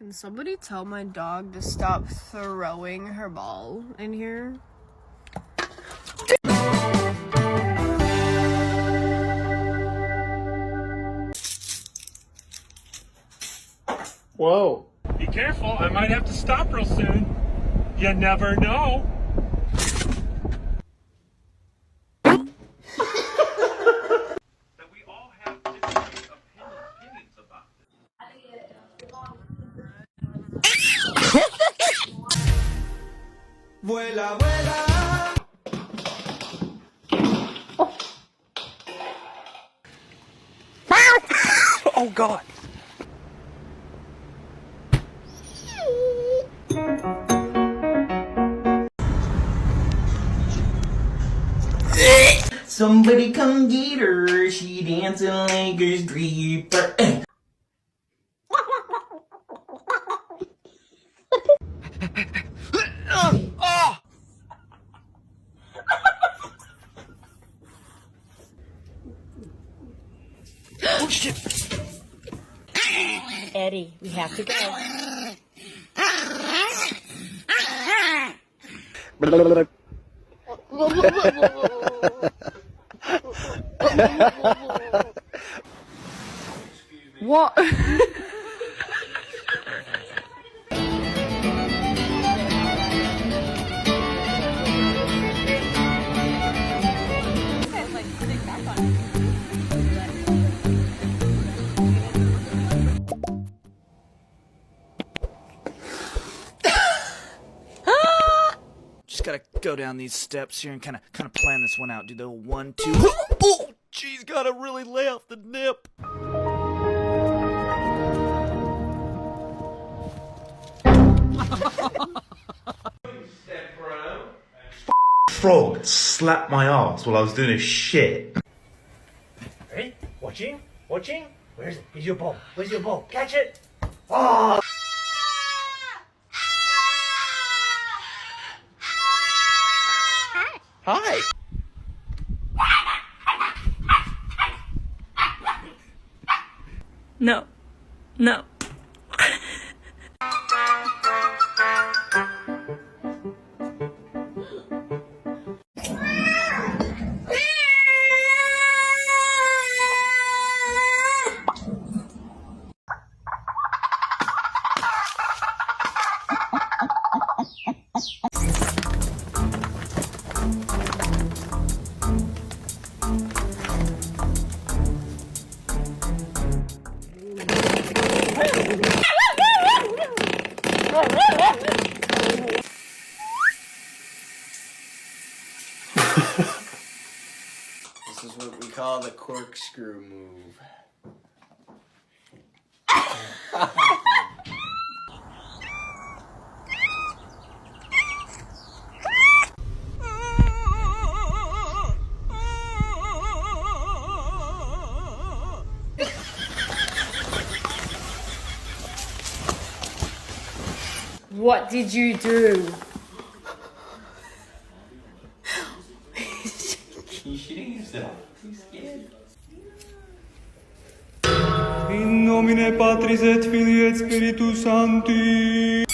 Can somebody tell my dog to stop throwing her ball in here? Whoa. Be careful, I might have to stop real soon. You never know. That we all have different opinions about this. Vuela, vuela. Oh God. Somebody come get her, she dancing like a stripper. Oh shit! Eddie, we have to go. What? Just gotta go down these steps here and kind of plan this one out. Do the 1, 2. Oh, jeez, gotta really lay off the nip. Frog slapped my ass while I was doing a shit. Ready? Watching? Watching? Where's it? Here's your ball. Where's your ball? Catch it! Oh! Hi. No. No. This is what we call the corkscrew move. What did you do? You shitting yourself? He's scared. In nomine Patris et Filii et Spiritus Sancti.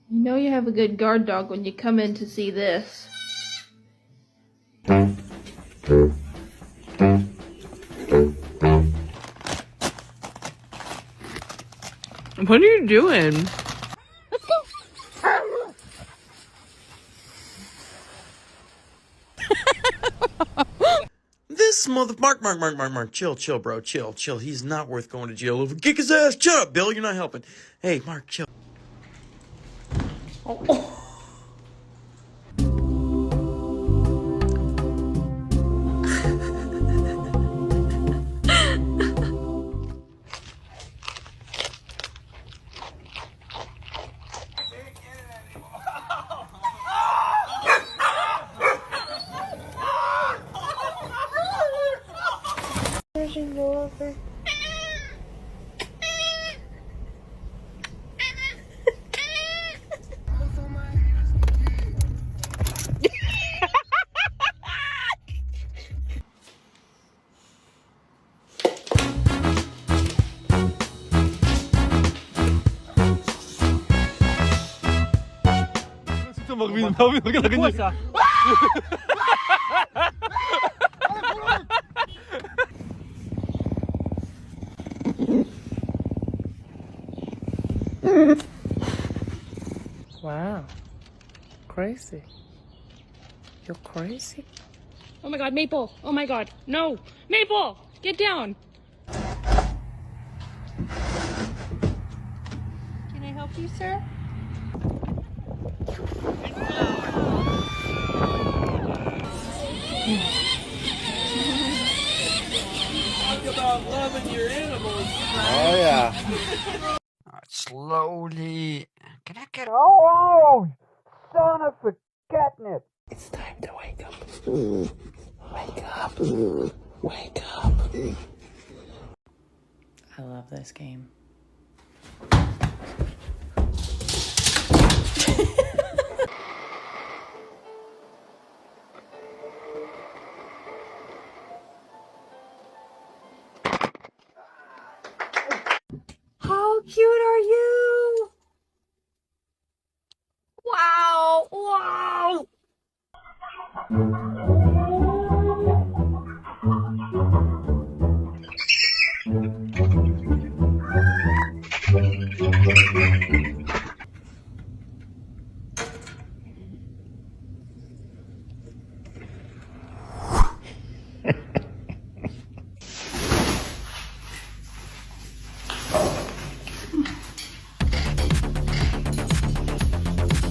You know you have a good guard dog when you come in to see this. What are you doing? This Mark, chill, bro, chill. He's not worth going to jail over. Kick his ass. Shut up, Bill. You're not helping. Hey, Mark, chill. Oh. Wow. Crazy. You're crazy? Oh my god, Maple! Oh my god, no! Maple! Get down! Can I help you, sir? Oh yeah. Slowly. Can I get? Oh, son of a catnip! It's time to wake up. Wake up. Wake up. I love this game. How cute are you? Wow! Wow!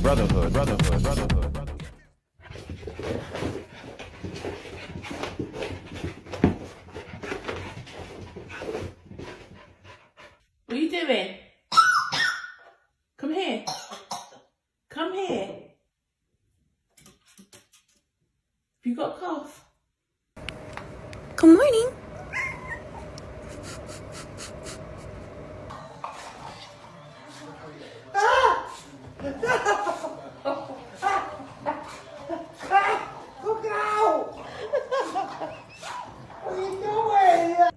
Brotherhood, brotherhood, brotherhood, brotherhood. What are you doing? Come here. Come here. Have you got a cough? Good morning. Look out! What are you doing?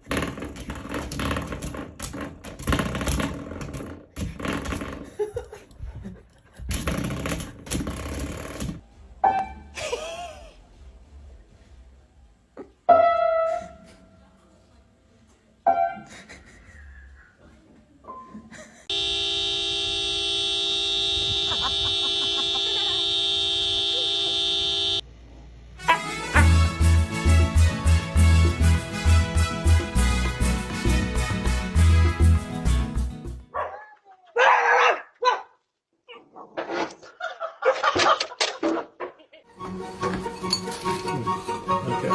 Okay.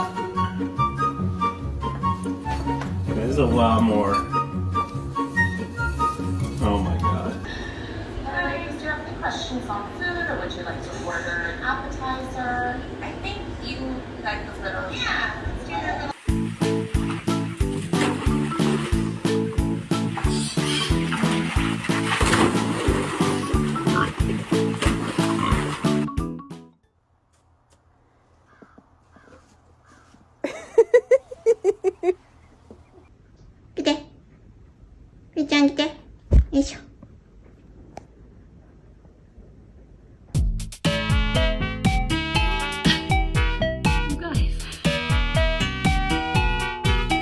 There's a lot more. Oh my god. Do you have any questions on food, or would you like to order an appetizer? I think you like the little. Yeah, let's do the little.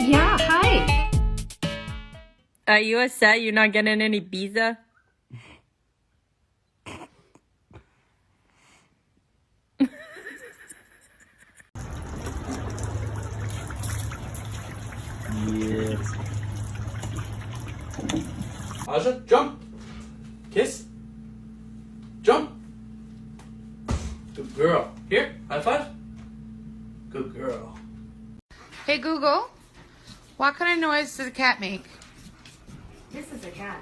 Yeah, hi! Are you upset you're not getting any pizza? Yes. Aja, jump. Kiss. Jump. Good girl. Here, high five. Good girl. Hey Google, what kind of noise does a cat make? This is a cat.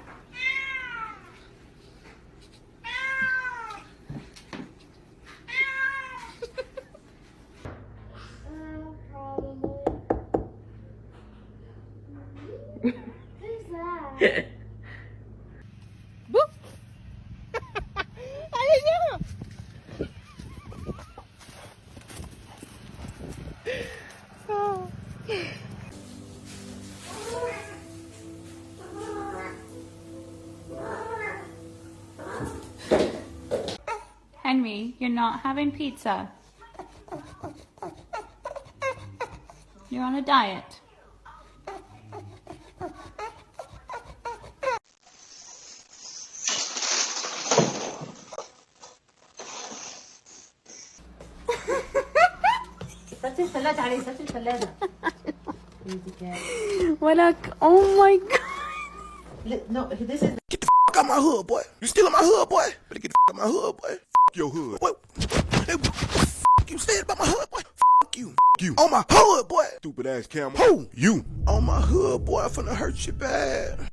Henry, you're not having pizza. You're on a diet. ولك oh my god. No, this is. Get the fuck out my hood, boy. You stealing my hood, boy. Better get the fuck out my hood, boy. Fuck your hood. What? Hey, what the fuck you said about my hood, boy? Fuck you. You. On my hood, boy. Stupid ass camel. Who? You. On my hood, boy. I'm finna hurt you bad.